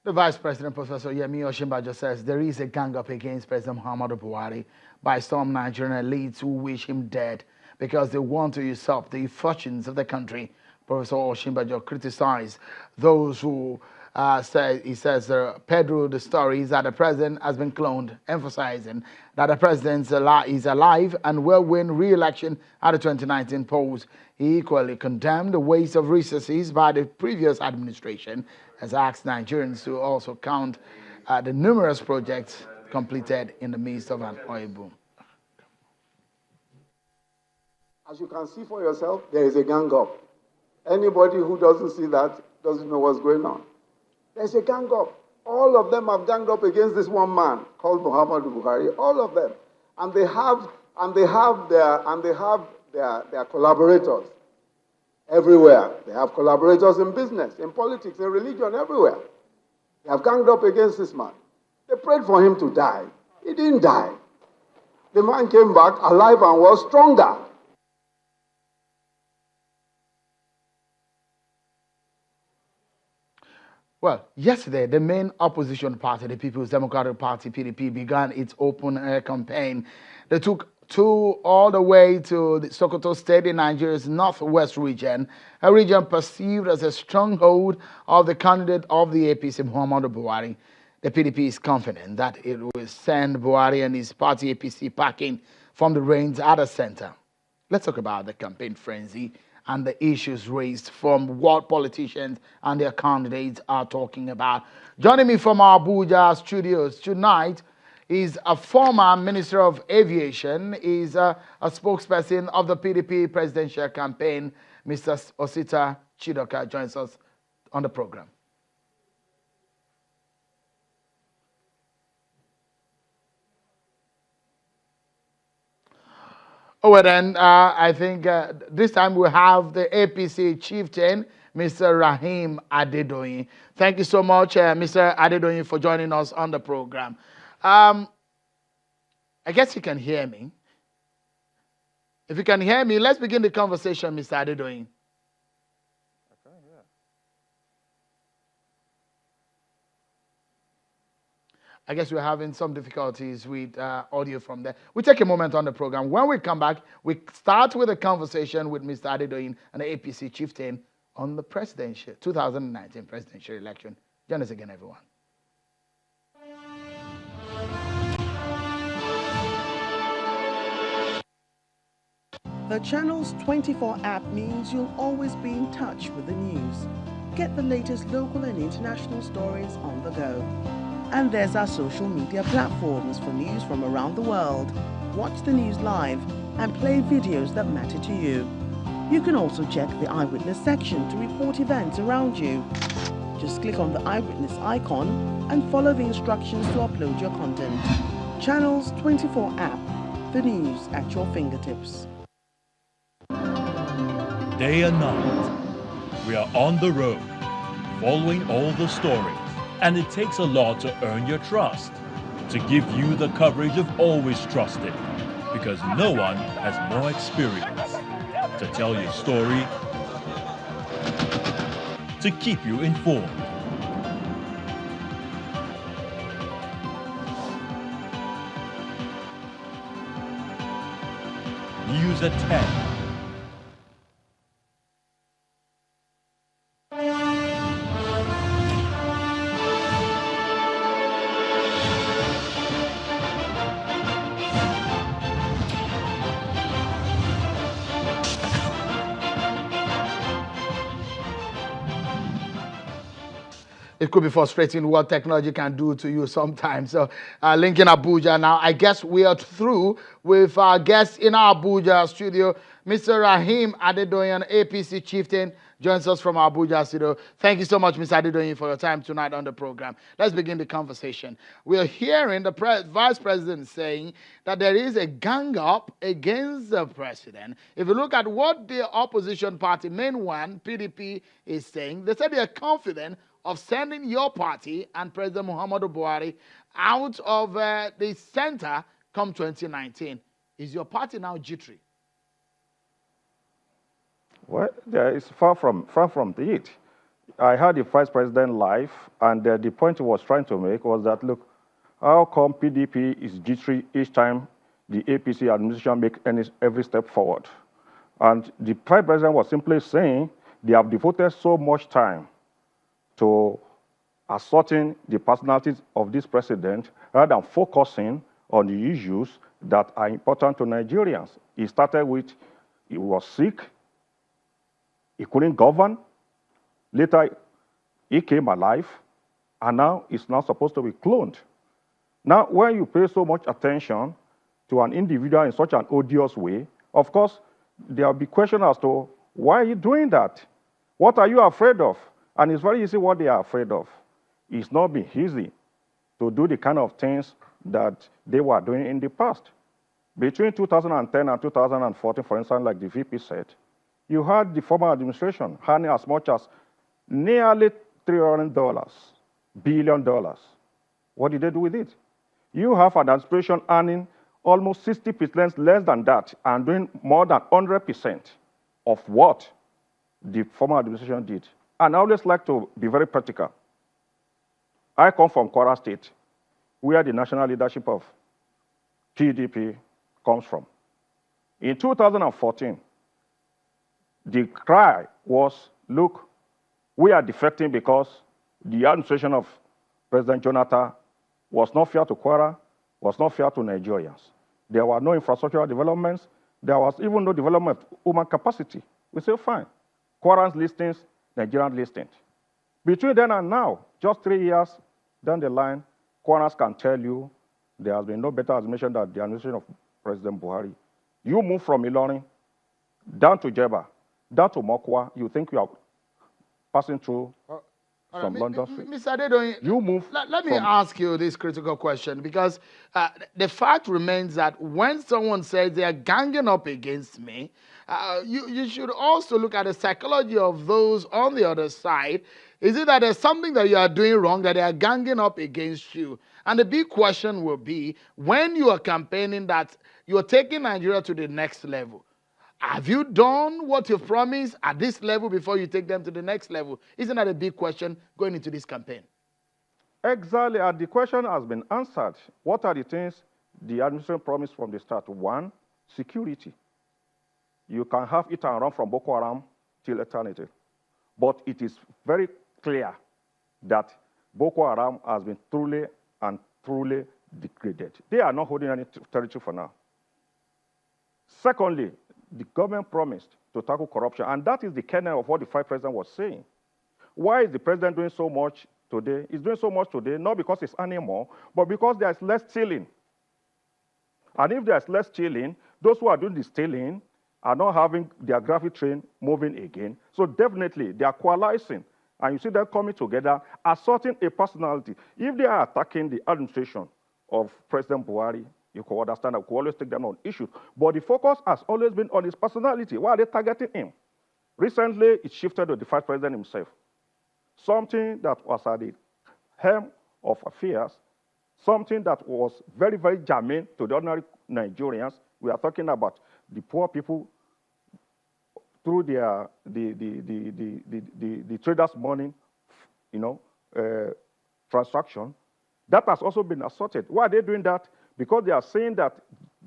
The Vice President, Professor Yemi Osinbajo, says there is a gang-up against President Muhammadu Buhari by some Nigerian elites who wish him dead because they want to usurp the fortunes of the country. Professor Osinbajo criticized those who peddle the stories that the president has been cloned, emphasizing that the president is alive and will win re-election at the 2019 polls. He equally condemned the waste of resources by the previous administration, has asked Nigerians to also count the numerous projects completed in the midst of an oil boom. As you can see for yourself, there is a gang up. Anybody who doesn't see that doesn't know what's going on. There's a gang up. All of them have ganged up against this one man called Muhammadu Buhari. All of them, and they have their collaborators everywhere. They have collaborators in business, in politics, in religion, everywhere. They have ganged up against this man. They prayed for him to die. He didn't die. The man came back alive and was stronger. Well, yesterday, the main opposition party, the People's Democratic Party, PDP, began its open air campaign. They took all the way to the Sokoto State in Nigeria's northwest region, a region perceived as a stronghold of the candidate of the APC, Muhammadu Buhari. The PDP is confident that it will send Buhari and his party APC packing from the reins at the center. Let's talk about the campaign frenzy and the issues raised from what politicians and their candidates are talking about. Joining me from our Abuja studios tonight is a former Minister of Aviation, is a spokesperson of the PDP presidential campaign. Mr. Osita Chidoka joins us on the program. Oh, well then, I think this time we have the APC chieftain, Mr. Rahim Adedoyin. Thank you so much, Mr. Adedoyin, for joining us on the program. I guess you can hear me. If you can hear me, let's begin the conversation, Mr. Adedoyin. Okay, yeah. I guess we're having some difficulties with audio from there. We'll take a moment on the program. When we come back, we start with a conversation with Mr. Adedoyin and the APC chieftain on the 2019 presidential election. Join us again, everyone. The Channels 24 app means you'll always be in touch with the news. Get the latest local and international stories on the go. And there's our social media platforms for news from around the world. Watch the news live and play videos that matter to you. You can also check the eyewitness section to report events around you. Just click on the eyewitness icon and follow the instructions to upload your content. Channels 24 app, the news at your fingertips. Day and night, we are on the road, following all the stories. And it takes a lot to earn your trust, to give you the coverage of always trusted, because no one has more experience to tell your story, to keep you informed. News at 10. It could be frustrating what technology can do to you sometimes. So, linking Abuja now, I guess we are through with our guest in our Abuja studio, Mr. Rahim Adedoyin, APC chieftain, joins us from our Abuja studio. Thank you so much, Mr. Adedoyin, for your time tonight on the program. Let's begin the conversation. We are hearing the vice president saying that there is a gang up against the president. If you look at what the opposition party, main one, PDP, is saying, they said they are confident of sending your party and President Muhammadu Buhari out of the center come 2019. Is your party now jittery? Well, it's far from it. I had the vice president live, and the point he was trying to make was that, look, how come PDP is jittery each time the APC administration make every step forward? And the vice president was simply saying they have devoted so much time to asserting the personalities of this president rather than focusing on the issues that are important to Nigerians. He started with, he was sick, he couldn't govern. Later, he came alive, and now he's not supposed to be cloned. Now, when you pay so much attention to an individual in such an odious way, of course, there will be questions as to why are you doing that? What are you afraid of? And it's very easy what they are afraid of. It's not been easy to do the kind of things that they were doing in the past. Between 2010 and 2014, for instance, like the VP said, you had the former administration earning as much as nearly $300 billion. What did they do with it? You have an administration earning almost 60% less than that and doing more than 100% of what the former administration did. And I always like to be very practical. I come from Kwara State, where the national leadership of PDP comes from. In 2014, the cry was, look, we are defecting because the administration of President Jonathan was not fair to Kwara, was not fair to Nigerians. There were no infrastructural developments. There was even no development of human capacity. We say, fine. Kwara's listings, Nigerian listings. Between then and now, just 3 years down the line, Kwaras can tell you there has been no better administration than the administration of President Buhari. You move from Ilorin down to Jeba, down to Mokwa, you think you are passing through from London Street. Mr. Adedoyin, You move. let me ask you this critical question, because the fact remains that when someone says they are ganging up against me, you should also look at the psychology of those on the other side. Is it that there's something that you are doing wrong, that they are ganging up against you? And the big question will be, when you are campaigning that you're taking Nigeria to the next level, have you done what you've promised at this level before you take them to the next level? Isn't that a big question going into this campaign? Exactly, and the question has been answered. What are the things the administration promised from the start? One, security. You can have it and run from Boko Haram till eternity. But it is very clear that Boko Haram has been truly and truly degraded. They are not holding any territory for now. Secondly, the government promised to tackle corruption, and that is the kernel of what the vice president was saying. Why is the president doing so much today? He's doing so much today, not because he's earning more, but because there's less stealing. And if there's less stealing, those who are doing the stealing are not having their gravity train moving again. So definitely, they are coalescing. And you see them coming together, asserting a personality. If they are attacking the administration of President Buhari, you can understand that we always take them on issues. But the focus has always been on his personality. Why are they targeting him? Recently, it shifted to the vice president himself. Something that was at the helm of affairs, something that was very, very germane to the ordinary Nigerians. We are talking about the poor people through their the traders' money, transaction. That has also been asserted. Why are they doing that? Because they are saying that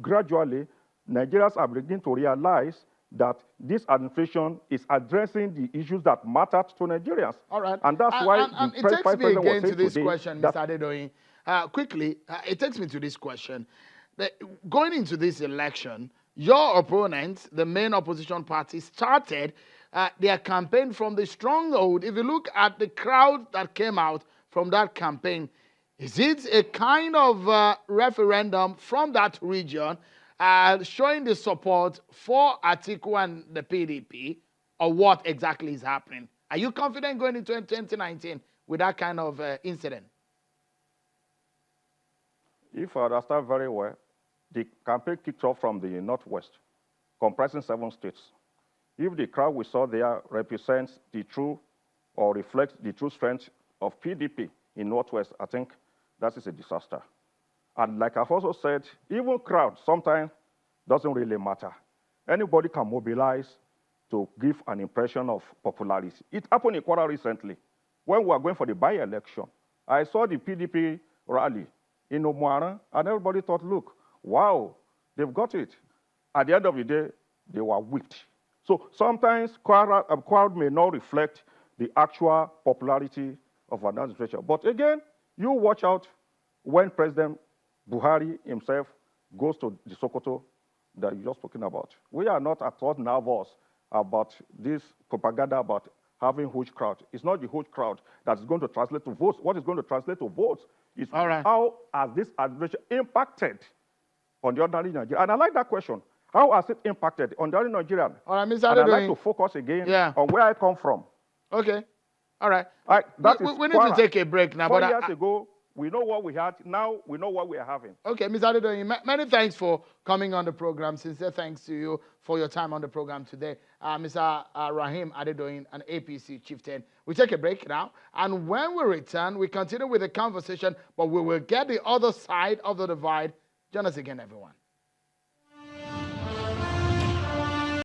gradually Nigerians are beginning to realize that this administration is addressing the issues that matter to Nigerians. All right. And that's why and the it takes me president was again saying to this today question, that Mr. Adedoyin. Quickly, it takes me to this question. Going into this election, your opponents, the main opposition party, started their campaign from the stronghold. If you look at the crowd that came out from that campaign, is it a kind of referendum from that region showing the support for Atiku and the PDP, or what exactly is happening? Are you confident going into 2019 with that kind of incident? If I understand very well, the campaign kicked off from the Northwest, comprising 7 states. If the crowd we saw there represents the true or reflects the true strength of PDP in Northwest, I think that is a disaster. And like I've also said, even crowd sometimes doesn't really matter. Anybody can mobilize to give an impression of popularity. It happened in Kwara recently. When we were going for the by-election, I saw the PDP rally in Omuara, and everybody thought, look, wow, they've got it. At the end of the day, they were whipped. So sometimes crowd may not reflect the actual popularity of an administration. But again, you watch out when President Buhari himself goes to the Sokoto that you're just spoken about. We are not at all nervous about this propaganda about having huge crowd. It's not the huge crowd that's going to translate to votes. What is going to translate to votes is how has this administration impacted on the ordinary Nigerian? And I like that question. How has it impacted on the ordinary Nigerian? All right, Mr. And I'd like Adedoyin. to focus again on where I come from. Okay. All right. We need to take a break now. 4 years ago, we know what we had. Now we know what we are having. Okay, Mr. Adedoyin, many thanks for coming on the program. Sincere thanks to you for your time on the program today. Mr. Rahim Adedoyin, an APC chieftain. We take a break now. And when we return, we continue with the conversation, but we will get the other side of the divide. Join us again, everyone.